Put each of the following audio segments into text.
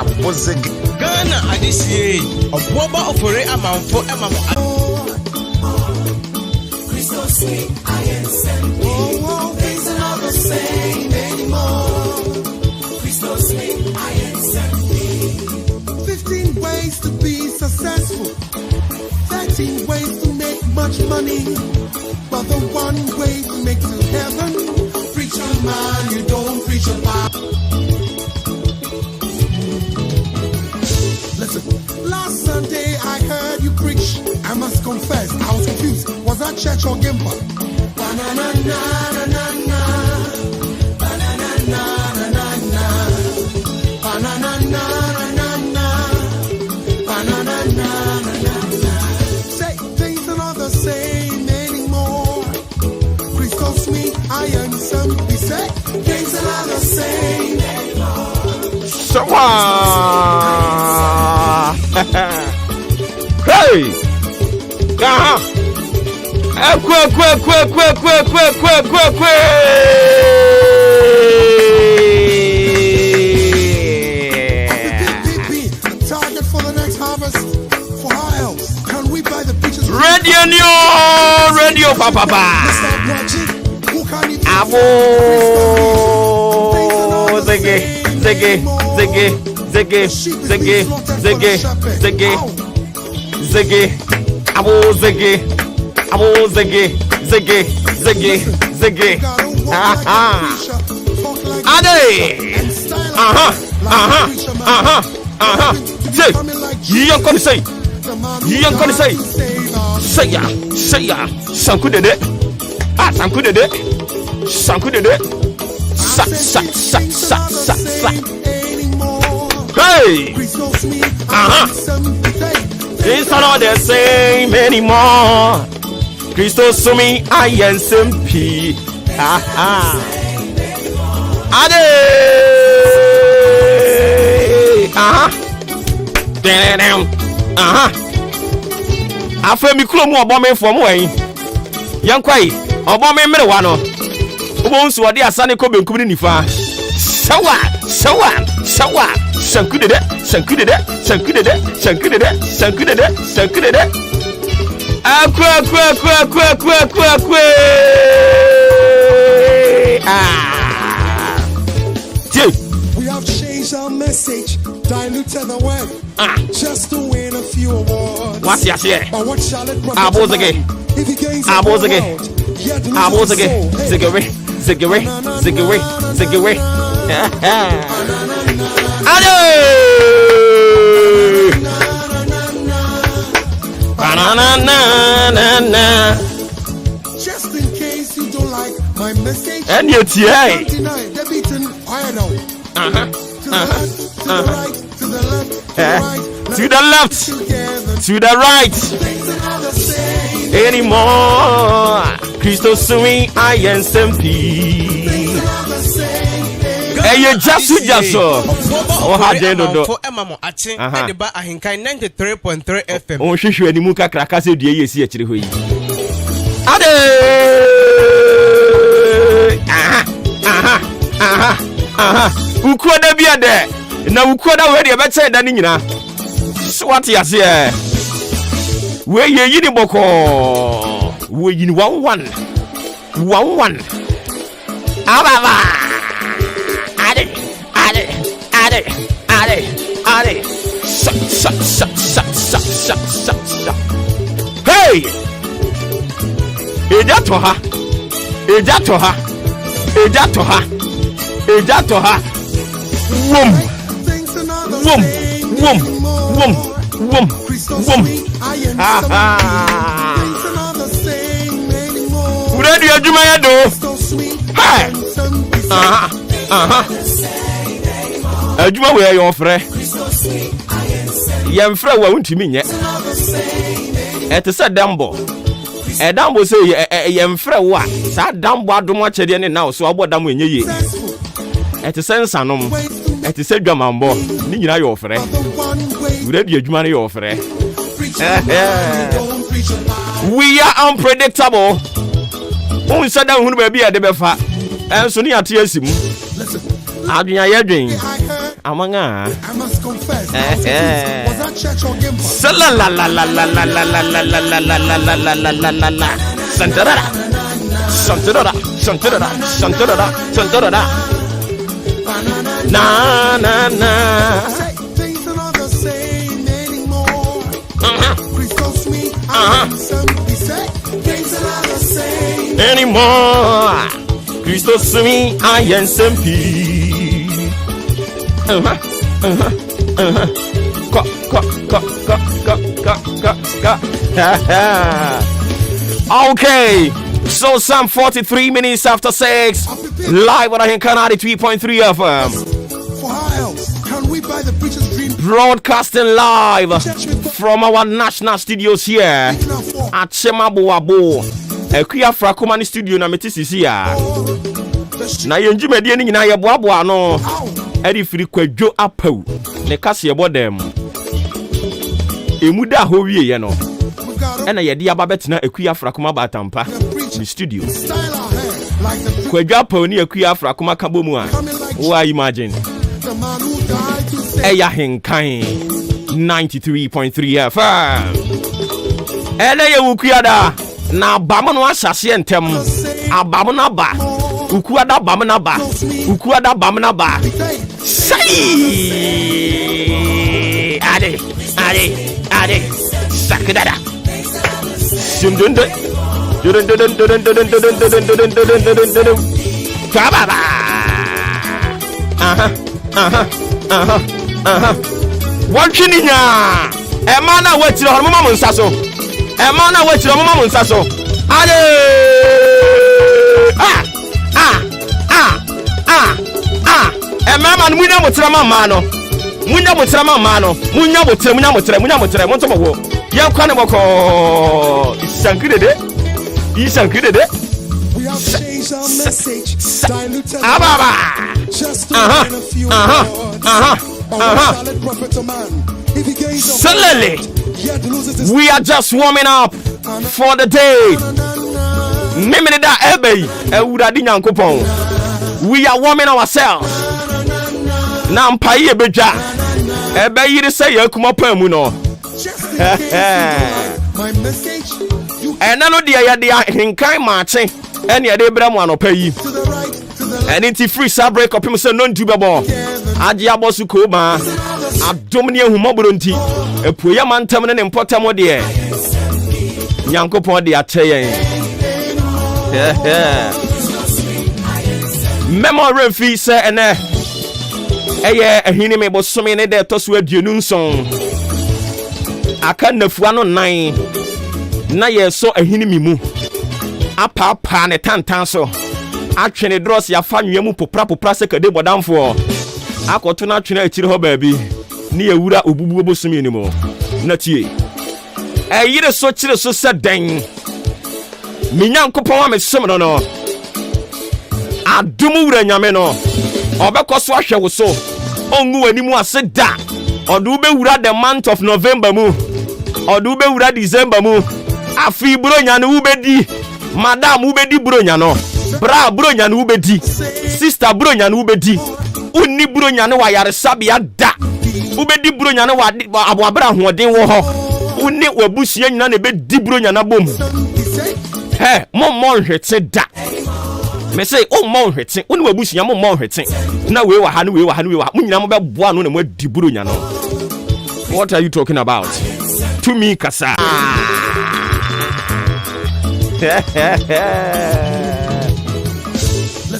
Abozege Ghana Adisiye Obuoba Ofori Amanfo Crystal sweet, I am simple. Things are not the same anymore. Crystal sweet, I am simple. 15 ways to be successful. 13 ways to make much money. But the one way to make to heaven, preach on man, you don't preach about. Listen, last Sunday I heard you preach. I must confess, I was confused. Was that church or Gimpa? Say things are not the same anymore. Crystal sweet, I am simply say things are not the same anymore. So hey quick. Target for the next harvest. For how else can we buy the pictures? Radio papa. Abo zege. Abo zege. Ade. You come say. Say ya. Sanku dede. Sa. Hey. It's not the same anymore. Crystal sumi I am simple. Ade. Afa mi kuro mu obome fo mo yin. Yankwai, obome mere wa no. Obo nsu ode asane ko benkum ni nifa. Sawa. Sanku dede. Akwe. We have changed our message, diluted the word, just to win a few awards. What's your share? But what shall it profit Abozege. if he gains the whole world, yet loses his soul? Ziggery. Ade. Banana. Just in case you don't like my message, And yet, don't deny the beaten iron. To the left, to the right. Things are not the same Anymore. Crystal sumi I am simple. Things are not the same Hey, just oh, how do you for Emma Achen and the Ba Ahinkai 93.3 FM. Oh, she any muka krakase die yesi akire hoyi. Ade. Ukoda bia de. Na ukoda we de be che da ni nyina. What ya say? We ye yini boko. We yini 1-1. Ababa. Ade. Shut. Hey! Eja toha. Wum. Ready aduma ya do. Hey! Aduma we your friend. Yem friend wa untimi nye. Ete se dambo. E dambo se yem friend wa. Sa dambo adomo chede ne na so abo dambo enye ye. Ete se nsanom. Ete se dwamambo. Ni nyina your friend. Ready aduma your friend. We are unpredictable. On said that who be a debefa. And so near TSM. Adrian Yadrin. amanga. I must confess, I was confused. Was that church or game park? La la la la la la la la la la la la la la la la la la. Santara. Santara. Santara. Santara. Santara. Na na na. Things are not the same anymore. Crystal sweet, somebody say things are not the same anymore. Crystal sweet, I am SMP. Okay, so some 43 minutes after 6, live on Hinkana 3.3 FM. For how else can we buy the preacher's dream? Broadcasting live from our national studios here at Chemabuabo. Ekuya Frakomani studio na metisisi ya. Na yenjume die ni nyina ye boaboa no. Edi firi kwadwo apaw. Ne kase ye bodem. Emuda ho wie ye no. Ena ye de aba betena Ekuya Frakoma batampa ni studio. Kwadwo apaw ni Ekuya Frakoma kabomu a. Why imagine? Eya Henkan 93.3 FM. Ene ye wukuada na bamu no asase entem. Abamu na ba. Ukuada bamu na ba. Ukuada bamu na ba. Say ade sakidada. Sundunde. Kababa. Watchininya. Emana wetiro hono mama nsaso. Emana wetiro mama nsaso. Ade. Emama munya motira mama no. Munya motira mama no. Munya motira montomo wo. Ya kwane boko. Isankidede. We have changed our message, diluted just to win a few words. Solid prophet to man. If he gains a yet loses his we are just warming up for the day. Nemeda ebe ewurade nyankopon. We are warming ourselves. Na mpaye ebedwa. Ebe yiri say yakuma pamu no. my message. Ena no de ya de Henkan Maakye ene ya de bram anopa yi. And it's free break up him say no ntubebo. Age abosu ko ma. Adomni ehumobro nti. Epuya mantam ne importam de e. Nyankopon de ache yen. Memory fee say ene. Eye ehini me bosome ne de toso aduonu nson. Aka nafua no nan. Na ye so ehini mimu. Apa ne tantan so. Atwene dross ya fa nwemu popra se kade bodamfo. Akoto na atwene akiri ho baabi. Ni ewura obubuo bosumi ni mo. Na tie. Eyire so kire so se den. Minyankopon wa mesom no. Adumu wura nyame no. Obekoso ahwe wo so. Ongu animu ase da. Odu be wura the month of November mu. Odu be wura December mu. Afi bronya no ubedi. Madam ubedi bronya no. Bra bronya no ubedi. Sister bronya no ubedi. Uni bronya no wa yare sabia da. Ubedi bronya no wa abobra hoden wo ho. Uni wabusia nyina na be di bronya na bom. He mo hwete da. Me say oh mo hwete. Uni wabusia mo hwete. Na we wa ha no we wa. Mo nyina mo be boa no na mo di bronya no. What are you talking about? To me kasa.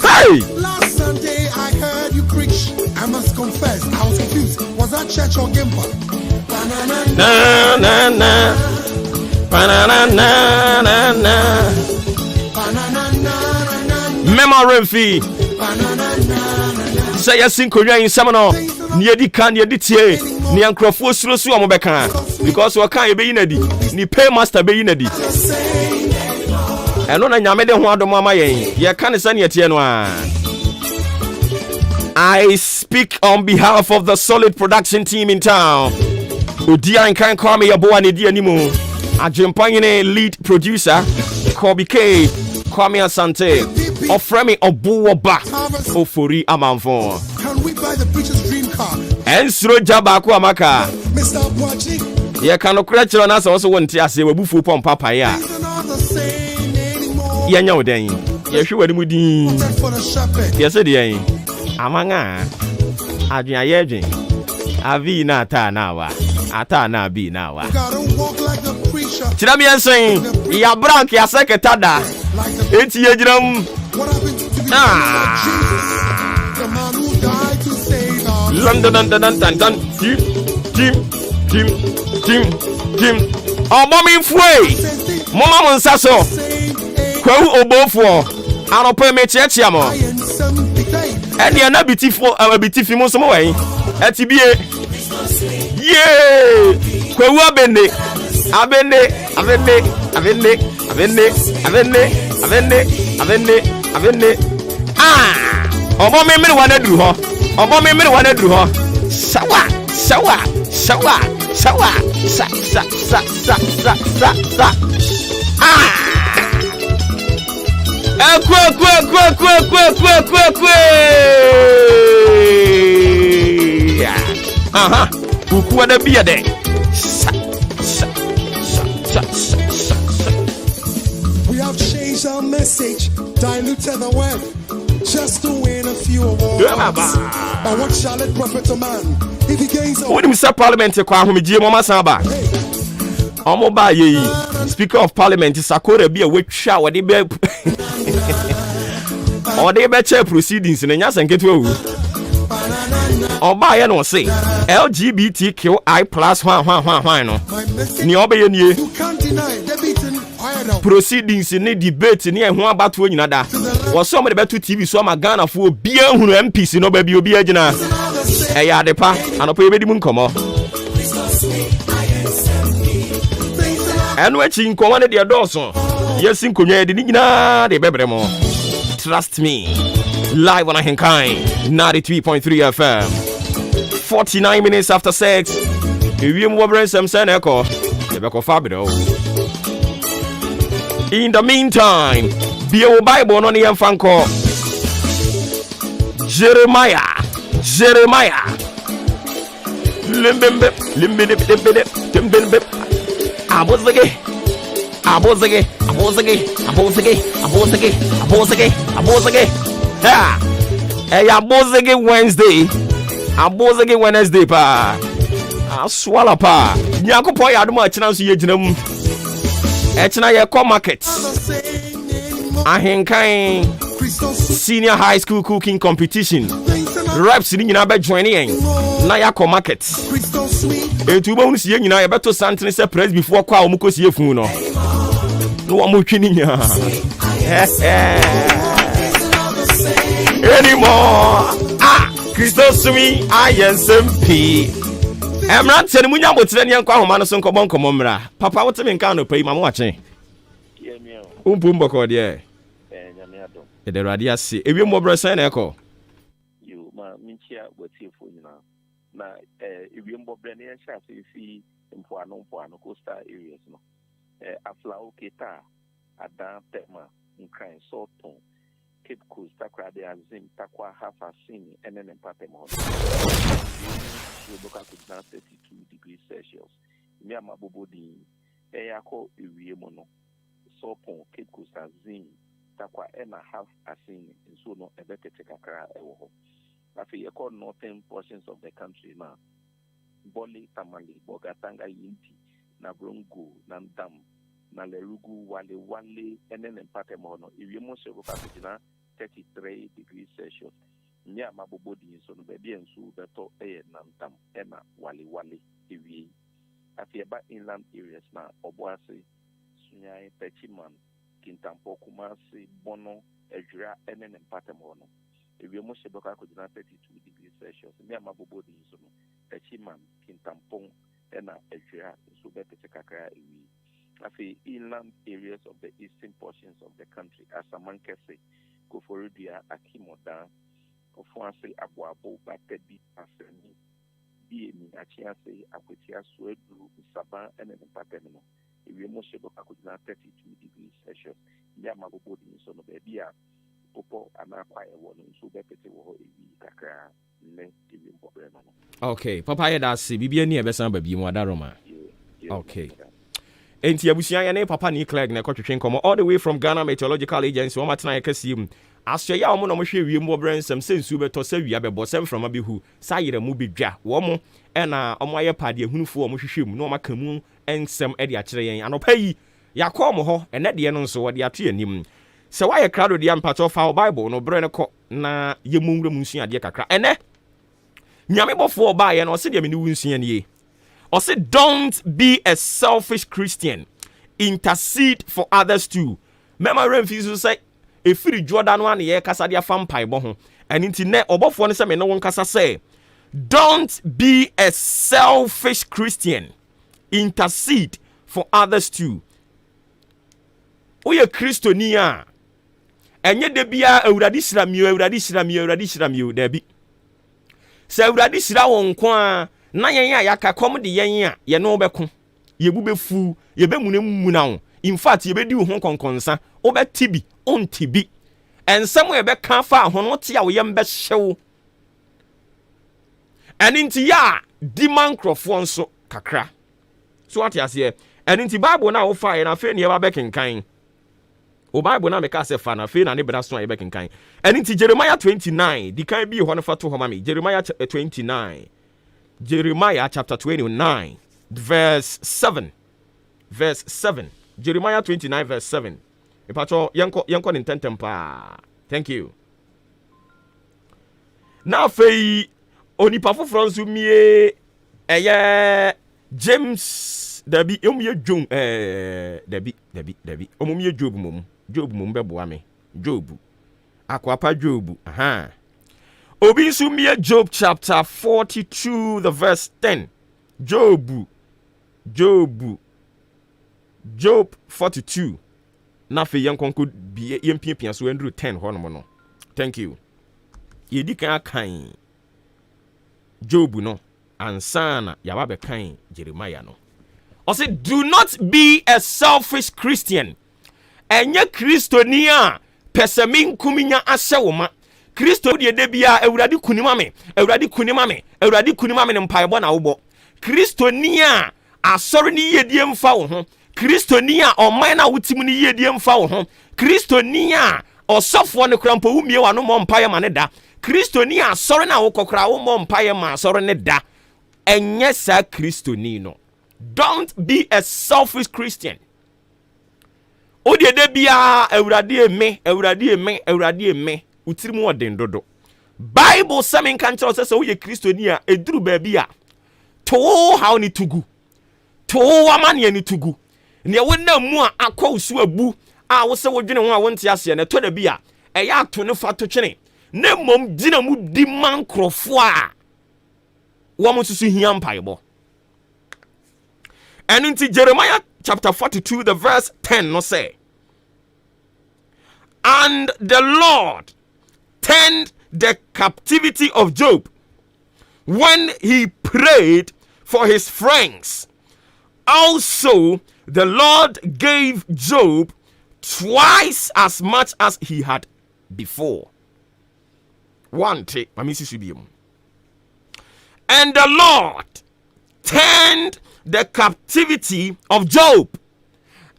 Hey! Last Sunday I heard you preach. I must confess, I was confused. Was that church or game park? Na na na. Memory fee. Say yes in Korea in Samano. Near the can near the tie. Near Crawford Sulusu Amobeka. Because we can't be in a ni pay master be in a and on a Yamede Wado Mama ye can't send yet. I speak on behalf of the solid production team in town. Udia and can't call me a boy and anymore. A Jampane lead producer, Kobe K, Kwame Asante, Ofremi Obuoba Ofori Amanfo. Can we buy the preacher's dream car? ensuro jaba amaka Mr. Boachi, ye kan no kura kire na so so wonte ase wabufu pom papaye a he's not the same anymore. ye nya wodan ye hwe wadi mu din Protect for the shepherd. ye se de yen amanga adwen aye dwen avi na ata na wa ata na bi na wa Gotta walk like the preacher. kira mi ensen ya brank ya seketada Like the enti ye giram what happened to be Ah. Jesus, the man who died to save us. London Tim Obomi fue Mama Monsaso Kwahu Obofo Anope me cheche amo Eni ana bitifi mo so mo wen eti bie ye Kwahu abende ah Obomi mere wana duru ho sawa sa ah ekwe aha ukuwa da biya de sa We have changed our message, diluted the word, just to win a few awards. But what shall it profit a man if he gains a What do you say parliament kwa ahomegye mama samba omo ba ye speaker of parliament sakore bia wetwa wode be ode be chair proceedings ne nya sanketu awu oba ye no say LGBTQI+ hwan no my message? ni obe ye nie You can't deny debating iron. proceedings ni debate ni ehun abato nyina da wo so mo de beto TV so ma Ghana fo bia hunu MPs no ba bi obi agina eya adepa anopo yebedi mu nkomo enu echi nkomo ne de doso yesi nkonwa de ni nyina de bebre mo trust me live on Ahenkai 93.3 FM 49 minutes after 6 ewiem wo brensem se na eko de beko fabro. In the meantime, be your Bible on the Fanko. Jeremiah. Limbimbe. Abozage. Ha. Hey, Abozage Wednesday pa. Swallow pa. Nyako po ya aduma china so ye ginam. Echina ye call market. Ahenkai senior high school cooking competition. Reps ni nyina be join yen. Na ya call market. Etu bo nsi ye nyina ye beto santene se press before kwa omukosi efun no. No wa mo twini nya. Anymore. Christos me ISMP. Emran tell mu nya botre ne nkwa homa no so nkobon komomra. Papa wote me nka no pai ma mo wache. Ye mi o. Umpu mboko de. Nyame adom. De rade ase. Ewie mbobro san na eko. Yo ma minchia botiefo nyina. Na ewie mbobre ne sha fi mpoano coastal areas no. Afla oketa ada tema nkran soton. Cape Coast takra de azim takwa half asini enen empatemo. We look at 32 degrees Celsius. Me ama bobodi eyako ewie mono. Sopon Cape Coast azim takwa ena half asini so no ebetete kakra ewo ho. Afi yeko northern portions of the country na Boli Tamale Bogatanga Yinti na Brongo na Ndam na Lerugu wale enen empatemo no ewie mo se look at 33 degrees Celsius. Nya mabobodi so no baby ensu beto nantam ena wale ewie afieba inland areas na Obuasi Sunyai Pechiman Kintampo Kumasi Bono Ejura enen empatem hono ewie mo shebeka ko 32 degrees Celsius. Nya mabobodi so no Pechiman Kintampo ena Ejura so betete kakra ewie afi inland areas of the eastern portions of the country Asamankese Koforidua Akimoda Ofuanse Abuabo Batebi Aseni Biemi Achiase Akwetia Suedu Saba and an Patemino. If you must have 32 degrees Celsius, Yamabodi so no baby Popo and Aqua one so better wo Kakra ne ebi mpobre no. Okay, papa ye da se bibia ni e be san ba bi mu adaroma. Okay. Enti abusia ye ne papa ni Clegg na kwatwetwe nkomo all the way from Ghana Meteorological Agency o matena ye kasiem. Asye ya omo na mo hwe wiem mpobre nsem sensu beto sa wia bebo sem from abehu sa yere mu bedwa wo mo e na omo aye pade ahunufo o mo hwehwe mu no maka mu ensem e de a kire yen anopa yi yakọ mo ho ene de no nso wo de ato anim se wa ye krado de ampato fa Bible no bre ne kọ na ye munwura mu nsu ade kakra ene nyame bofo oba ye no se de me ni wunsu ane ye o se don't be a selfish Christian, intercede for others too. Mema remfisu say efiri Jordan no ane ye kasa de afam paibo ho and nti ne obofo ne se me no won kasa say don't be a selfish Christian, intercede for others too. Oye Kristoni a enye de bia awurade shiramio dabi se awurade shira won ko a na yen a yaka kom de yen a ye no beko ye bu befu ye be munamuna wo in fact ye be di ho konkonsa wo be tibi on tibi ensem ye be ka fa ho no te a wo yem be hyew eninti ya di mankrofo nso kakra so what you say eninti Bible na wo fa ye na fe ne ye ba be kenkan o Bible na meka se fa na fe na ne bra so ye be kenkan eninti Jeremiah 29 di kan bi ho no fa to ho ma me Jeremiah 29 Jeremiah chapter 29 verse 7 Jeremiah 29 verse 7 ipacho yenko nintentem pa thank you na fe onipa foforo nso mie eye James dabi omie John dabi omie Job mom beboa me Job akwapa Job aha obi nso mie Job chapter 42 the verse 10 Job 42 na fe yenkonko bi yempia so andru 10 hono no thank you yedi kan Job no ansana yaba be kan Jeremiah no o say do not be a selfish Christian enye Kristoni a pesamin kuminya asewoma Kristo de bia awurade kunima me ne mpaebo na wobo Kristoni a asori ni yedie mfa wo ho Kristoni a oman na wotim ni yedie mfa wo ho Kristoni a osofo ne krampo wumie wa no mo mpaye ma ne da Kristoni a asori na wo kokora wo mo mpaye ma asori ne da enye sa Kristoni no. Don't be a selfish Christian. Odi de bia awurade eme utirimu oden dodo. Bible samin kan tell say wo ye Kristoni a eduru ba bia to how ni tugu to amane ni tugu ne wona mu a akọusu abu a wo se wodwene ho a wonte ase ne to da bia eya ato ne fa to twene ne mom gina mu di mankrofo a wo mo susu hia mpaibo. And in Jeremiah chapter 42 the verse 10 no say, and the Lord turned the captivity of Job when he prayed for his friends. Also, the Lord gave Job twice as much as he had before. And the Lord turned the captivity of Job.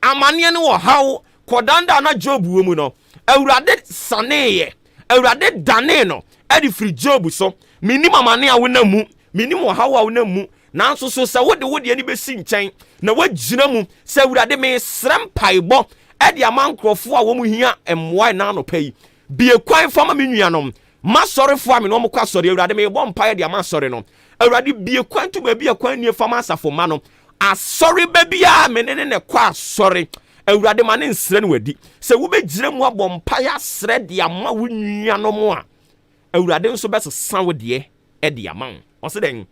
Amania no how kodanda na Job wo no. Awurade saneye, awurade dane no. Edi free Job so. Minimum amane a wona mu, minimum how a wona mu. Nanso so se wode ani besi nchen na wagina mu se awurade me srem paibo edi amankrofo a wo mu hia emwa na no pai. Bie kwan fama me nuanom. Masorefo ame no mo kwa sori awurade me bo mpa edi amasori no. Awurade bie kwan to ba bia kwan nie fama asafo ma no. Asori ba bia me ne kwa asori. Awurade ma ne nsre no wadi. Se wo begire mu abọ mpa ya sre de ama wo nuanom a. Awurade nso besesa wo de edi ama. O se den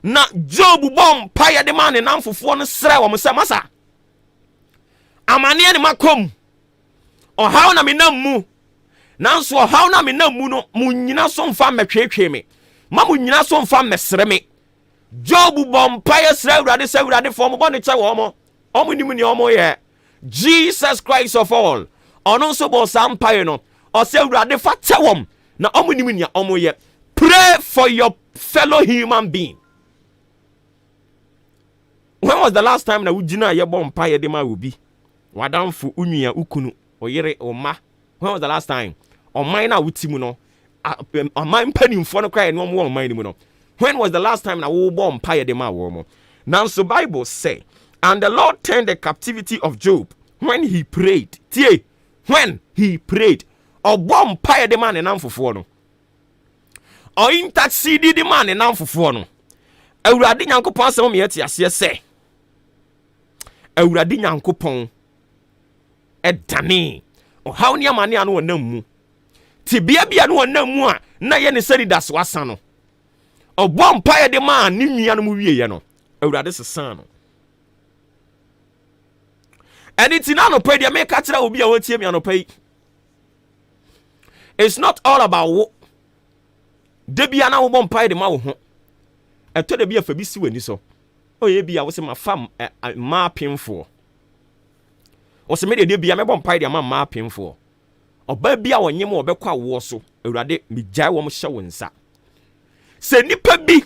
na Job bom paye de man na mfofo no sre wo se masa amane ne makom o haw na me nam mu nanso o haw na me nam mu no munyina so mfa metwetwe me ma munyina so mfa mesre me Job bom paye sre awurade se awurade fo mo bone che wo mo nim ni omo ye Jesus Christ of all ono so bo sam paye no o se awurade fa che wom na nim ni omo ye Pray for your fellow human being. When was the last time that we did not bomb pie de ma will be? Wadamfu unya ukunu oyere oma. When was the last time? On mine na utimuno. On mine penny in front of cry no more mine muno. When was the last time that we bomb pie de ma womo? Now so Bible say, and the Lord turned the captivity of Job when he prayed. Tie, when he prayed. Or bomb pie de man and amphor no. Or intercede the man and amphor no. Awurade Nyankopon asem me yeti ase se. Awurade Nyankopon edane. O haw ne amane anu wonam mu. Tibia bia no wonam mu a na ye ne seri das wasa no. Obom paye de man ni nua no mu wie ye no. Awurade sesan no. Anything no pay de make kira obi a wotie me anopai. It's not all about wo. De bia na wo bom paye de ma wo ho. Eto de bia fa bi si wani so. O ye bia wo se ma fam ma pemfo. O se me de bia me bom paye de ma pemfo. Oba bia wonye mo obekwa wo so. Awurade mi gyae wo mo hye wo nsa. Se nipa bi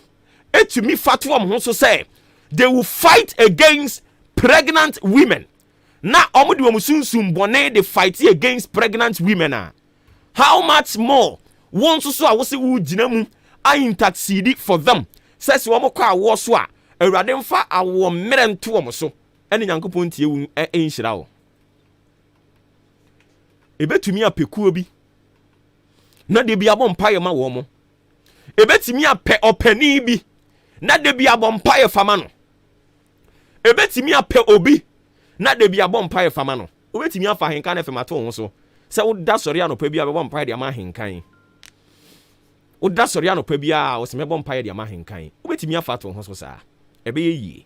etumi fatu wo ho so say they will fight against pregnant women. Na omudi wo musunsum bone they fight against pregnant women. How much more won so a wo se wo gina mu I intercede for them. Says wo mo kwa wo so a Awurade mfa awo mere nto wo so. Ene Nyankopon tie wu enhyira wo. Ebetumi apekuo bi na de bi abom paye ma wo mo. Ebetumi apɛ opani bi na de bi abom paye fama no. Ebetumi apɛ obi na de bi abom paye fama no. Obetumi afa henka na fema to wo so. Se wo da sori anopa bi abom paye de ama henkan. Wo da sori anopa bi a wo se mebom paye de ama henkan. Obetumi afa to wo so saa. Ebe ye.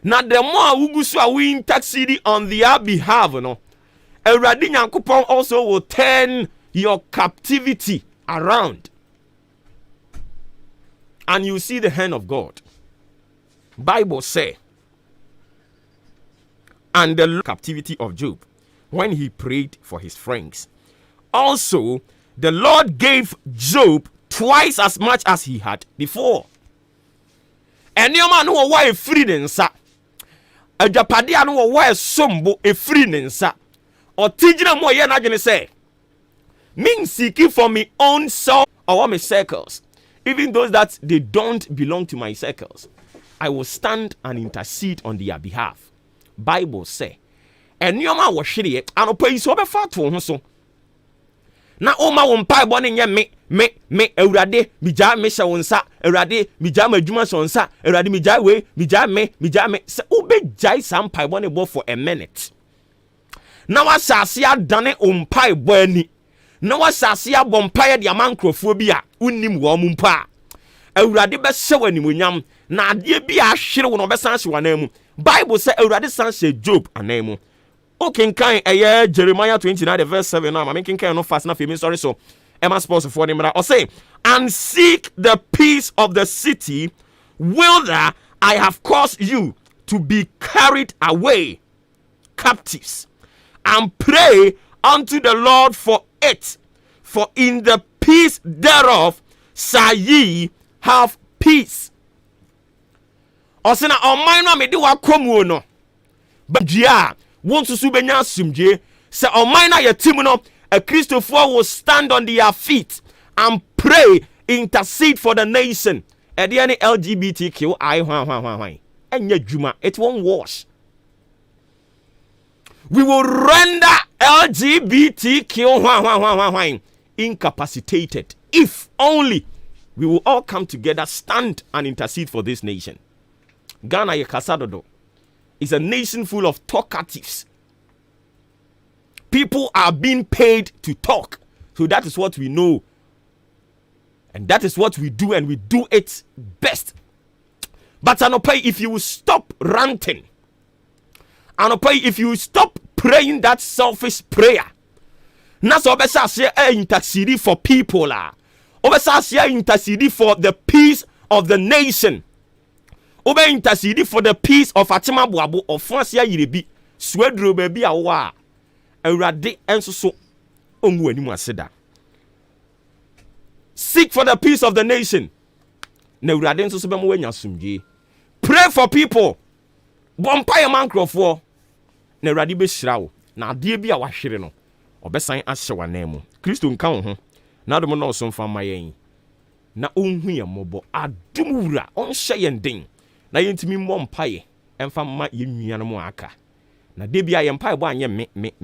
Na the more wugusu a we intercede on their behalf no. Awurade Nyankopon also will turn your captivity around. And you see the hand of God. Bible say, and the captivity of Job when he prayed for his friends. Also, the Lord gave Job twice as much as he had before. And your man who was free nensa. A Japadian who was sombo a free nensa. Or tijina mo ye na dwene say me seeking for me own self or my circles, even those that they don't belong to my circles, I will stand and intercede on their behalf. Bible say and your man was shiri and pay so be fat to so na o ma won pai bo ne nye me Awurade mi ja me hye won sa Awurade mi ja madwuma so nsa Awurade mi ja we mi ja me se o be jai sam pai bo ne bo for a minute. Na wasase adane ompai bo ani na wasase abompai de amankrofo bi a unnim wo mu mpa Awurade be hye wanimunyam na ade bi a hwere wo no be san hye wanamu. Bible say Awurade san hye Job anamu. Okay, kan Jeremiah 29 verse 7 now. I'm making kind no fast enough. Sorry, so Emma sports for them. Or say, and seek the peace of the city, whither I have caused you to be carried away captives, and pray unto the Lord for it, for in the peace thereof shall ye have peace. Or say, now, on my name, do what come no, but yeah. Won susu benya asumdwe se oman na yetim no a Christopher will stand on their feet and pray, intercede for the nation. And the LGBTQ enya dwuma, it won't wash. We will render LGBTQ incapacitated if only we will all come together, stand and intercede for this nation. Ghana ye kasadodo is a nation full of talkatives. People are being paid to talk. So that is what we know. And that is what we do, and we do it best. But Anopai, if you stop ranting, Anopai, if you stop praying that selfish prayer, Naso Obesa intercede for people. Obesa intercede for the peace of the nation. Obe intercede for the peace of Atima Buabu of Francia Yirebi, Swedro baby awa, Awurade enso so ongu animu aseda. Seek for the peace of the nation. Na Awurade nso so bɛma wanya asomdwie. Pray for people. Bompae man crofo. Na Awurade bɛhyira wo. Na adeɛ bi a wahwere no, ɔbɛsan ahyɛ w'anan mu. Kristo nka wo ho. Na adom no so mfa ma yɛn. Na onhu yɛn mmɔbɔ. Adom wura, ɔnhyɛ yɛn den. Na yɛntimi mmɔ mpae ɛmfa ma yɛn nuanom aka. Na de bia yɛn mpae bɔ anyɛ me